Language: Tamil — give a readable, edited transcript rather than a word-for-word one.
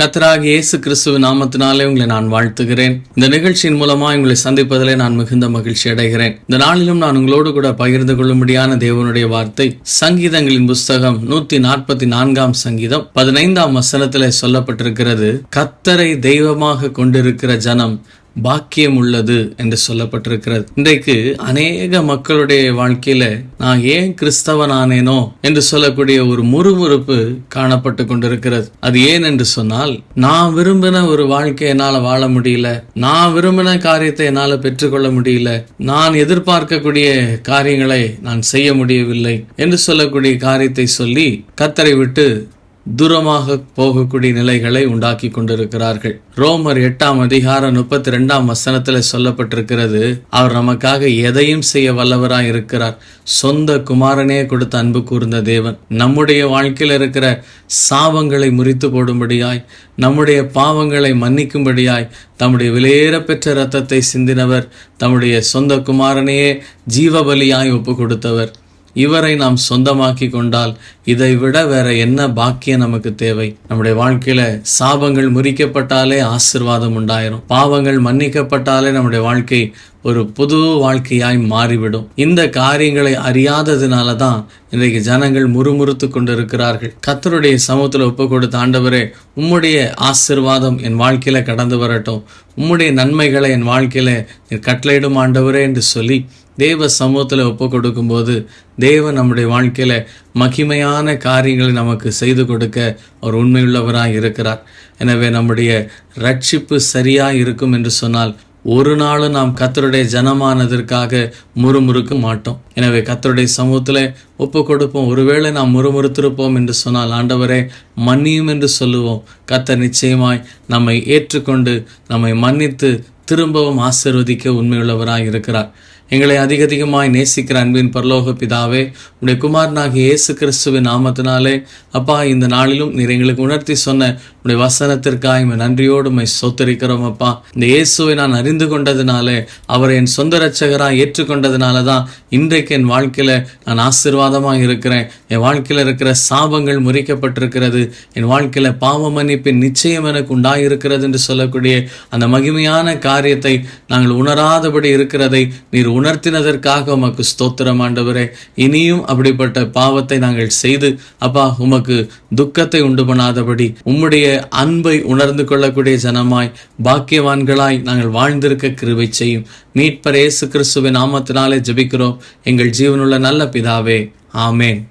கர்த்தராகிய இயேசு கிறிஸ்துவின் நாமத்தினாலே உங்களை நான் வாழ்த்துகிறேன். இந்த நிகழ்ச்சியின் மூலமா உங்களை சந்திப்பதிலே நான் மிகுந்த மகிழ்ச்சி அடைகிறேன். இந்த நாளிலும் நான் உங்களோடு கூட பகிர்ந்து கொள்ளும்படியான தேவனுடைய வார்த்தை சங்கீதங்களின் புஸ்தகம் 144 சங்கீதம் 15 வசனத்திலே சொல்லப்பட்டிருக்கிறது. கர்த்தரை தெய்வமாக கொண்டிருக்கிற ஜனம் பாக்கியம் உள்ளது என்று சொல்லப்பட்டிருக்கிறது. இன்றைக்கு அநேக மக்களுடைய வாழ்க்கையில நான் ஏன் கிறிஸ்தவனானேனோ என்று சொல்லக்கூடிய ஒரு முறுமுறுப்பு காணப்பட்டு கொண்டிருக்கிறது. அது ஏன் என்று சொன்னால், நான் விரும்பின ஒரு வாழ்க்கை என்னால வாழ முடியல, நான் விரும்பின காரியத்தை என்னால பெற்றுக்கொள்ள முடியல, நான் எதிர்பார்க்கக்கூடிய காரியங்களை நான் செய்ய முடியவில்லை என்று சொல்லக்கூடிய காரியத்தை சொல்லி கர்த்தரை விட்டு தூரமாக போகக்கூடிய நிலைகளை உண்டாக்கி கொண்டிருக்கிறார்கள். ரோமர் 8:32 வசனத்துல சொல்லப்பட்டிருக்கிறது, அவர் நமக்காக எதையும் செய்ய வல்லவராய் இருக்கிறார். சொந்த குமாரனே கொடுத்து அன்பு கூர்ந்த தேவன் நம்முடைய வாழ்க்கையில் இருக்கிற சாபங்களை முறித்து போடும்படியாய், நம்முடைய பாவங்களை மன்னிக்கும்படியாய் தம்முடைய விலையேற பெற்ற இரத்தத்தை சிந்தினவர், தம்முடைய சொந்த குமாரனையே ஜீவபலியாய் ஒப்பு கொடுத்தவர். இவரை நாம் சொந்தமாக்கி கொண்டால் இதை விட வேற என்ன பாக்கியம் நமக்கு தேவை? நம்முடைய வாழ்க்கையில சாபங்கள் முறிக்கப்பட்டாலே ஆசீர்வாதம் உண்டாயிரும். பாவங்கள் மன்னிக்கப்பட்டாலே நம்முடைய வாழ்க்கை ஒரு புது வாழ்க்கையாய் மாறிவிடும். இந்த காரியங்களை அறியாததுனாலதான் இன்றைக்கு ஜனங்கள் முறுமுறுத்து கொண்டிருக்கிறார்கள். கர்த்தருடைய சமூகத்துல ஒப்பு கொடுத்த ஆண்டவரே, உம்முடைய ஆசீர்வாதம் என் வாழ்க்கையில கடந்து வரட்டும், உம்முடைய நன்மைகளை என் வாழ்க்கையில கட்டளையிடும் ஆண்டவரே என்று சொல்லி தேவ சமூகத்தில் ஒப்பு கொடுக்கும் போது தேவன் நம்முடைய வாழ்க்கையில மகிமையான காரியங்களை நமக்கு செய்து கொடுக்க அவர் உண்மையுள்ளவராய் இருக்கிறார். எனவே நம்முடைய ரட்சிப்பு சரியாய் இருக்கும் என்று சொன்னால் ஒரு நாளும் நாம் கர்த்தருடைய ஜனமானதற்காக முறுமுறுக்க மாட்டோம். எனவே கர்த்தருடைய சமூகத்தில் ஒப்பு கொடுப்போம். ஒருவேளை நாம் முறுமுறுத்திருப்போம் என்று சொன்னால், ஆண்டவரே மன்னியும் என்று சொல்லுவோம். கர்த்தர் நிச்சயமாய் நம்மை ஏற்றுக்கொண்டு நம்மை மன்னித்து திரும்பவும் ஆசீர்வதிக்க உண்மையுள்ளவராய் இருக்கிறார். எங்களை அதிகமாய் நேசிக்கிற அன்பின் பரலோக பிதாவே, உடைய குமாரனாகிய இயேசு கிறிஸ்துவின் நாமத்தினாலே அப்பா, இந்த நாளிலும் நீர் எங்களுக்கு உணர்த்தி சொன்ன உடைய வசனத்திற்காக நன்றியோடு ஸ்தோத்திரிக்கிறோம். அப்பா, இந்த இயேசுவை நான் அறிந்து கொண்டதுனாலே, அவரை என் சொந்த இரட்சகராக ஏற்றுக்கொண்டதுனால தான் இன்றைக்கு என் வாழ்க்கையில நான் ஆசீர்வாதமாக இருக்கிறேன். என் வாழ்க்கையில இருக்கிற சாபங்கள் முறிக்கப்பட்டிருக்கிறது. என் வாழ்க்கையில பாவ மன்னிப்பின் நிச்சயம் எனக்கு உண்டாயிருக்கிறது என்று சொல்லக்கூடிய அந்த மகிமையான காரியத்தை நாங்கள் உணராதபடி இருக்கிறதை நீர் உணர்த்தினதற்காக உமக்கு ஸ்தோத்திரம் ஆண்டவரே. இனியும் அப்படிப்பட்ட பாவத்தை நாங்கள் செய்து அப்பா உமக்கு துக்கத்தை உண்டு பண்ணாதபடி உம்முடைய அன்பை உணர்ந்து கொள்ளக்கூடிய ஜனமாய் பாக்கியவான்களாய் நாங்கள் வாழ்ந்திருக்க கிருபை செய்யும். மீட்பர் இயேசு கிறிஸ்துவின் நாமத்தினாலே ஜெபிக்கிறோம் எங்கள் ஜீவனுள்ள நல்ல பிதாவே, ஆமேன்.